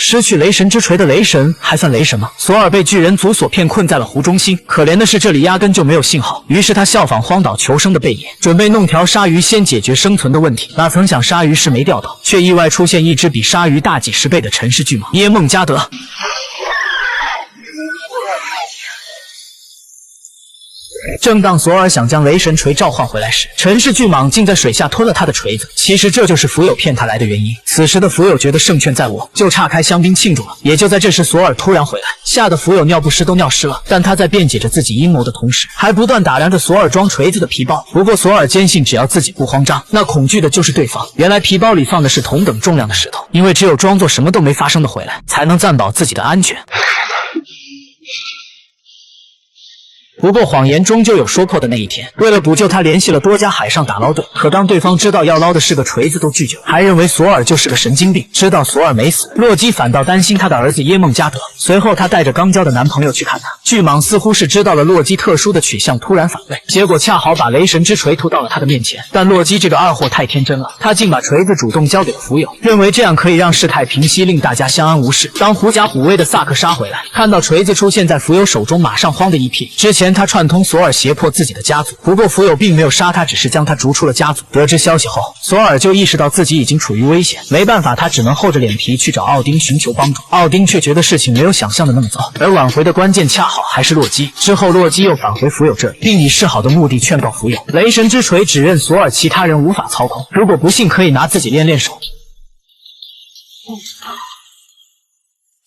失去雷神之锤的雷神还算雷神吗？索尔被巨人族所骗，困在了湖中心。可怜的是，这里压根就没有信号。于是他效仿荒岛求生的贝爷，准备弄条鲨鱼先解决生存的问题。哪曾想鲨鱼是没钓到，却意外出现一只比鲨鱼大几十倍的城市巨蟒耶梦加德。正当索尔想将雷神锤召唤回来时，城市巨蟒竟在水下吞了他的锤子。其实这就是福友骗他来的原因。此时的福友觉得胜券在握，就岔开香槟庆祝了。也就在这时，索尔突然回来，吓得福友尿不湿都尿湿了。但他在辩解着自己阴谋的同时，还不断打量着索尔装锤子的皮包。不过索尔坚信，只要自己不慌张，那恐惧的就是对方。原来皮包里放的是同等重量的石头，因为只有装作什么都没发生的回来，才能暂保自己的安全。不过谎言终究有说破的那一天。为了补救他，联系了多家海上打捞队。可当对方知道要捞的是个锤子，都拒绝了，还认为索尔就是个神经病。知道索尔没死，洛基反倒担心他的儿子耶梦加德。随后他带着刚交的男朋友去看他。巨蟒似乎是知道了洛基特殊的取向，突然反胃，结果恰好把雷神之锤吐到了他的面前。但洛基这个二货太天真了，他竟把锤子主动交给了福友，认为这样可以让事态平息，令大家相安无事。当狐假虎威的萨克莎回来，看到锤子出现在福友手中，马上慌得一屁。之前他串通索尔胁迫自己的家族，不过福友并没有杀他，只是将他逐出了家族。得知消息后，索尔就意识到自己已经处于危险，没办法，他只能厚着脸皮去找奥丁寻求帮助。奥丁却觉得事情没有想象的那么糟，而挽回的关键恰好还是洛基。之后洛基又返回福友这里，并以示好的目的劝告福友，雷神之锤只认索尔，其他人无法操控，如果不信可以拿自己练练手。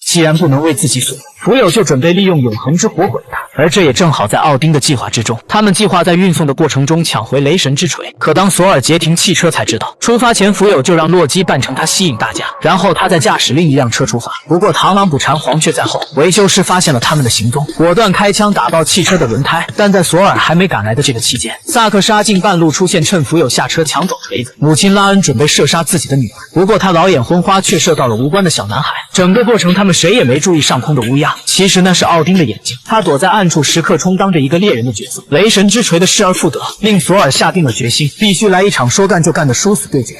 既然不能为自己所用，福友就准备利用永恒之火毁他，而这也正好在奥丁的计划之中。他们计划在运送的过程中抢回雷神之锤，可当索尔截停汽车才知道，出发前福友就让洛基扮成他吸引大家，然后他再驾驶另一辆车出发。不过螳螂捕蝉，黄雀在后，维修师发现了他们的行踪，果断开枪打爆汽车的轮胎。但在索尔还没赶来的这个期间，萨克莎竟半路出现，趁福友下车抢走锤子。母亲拉恩准备射杀自己的女儿，不过她老眼昏花，却射到了无关的小男孩。整个过程他们谁也没注意上空的乌鸦，其实那是奥丁的眼睛，他躲在暗处，时刻充当着一个猎人的角色。雷神之锤的失而复得，令索尔下定了决心，必须来一场说干就干的殊死对决。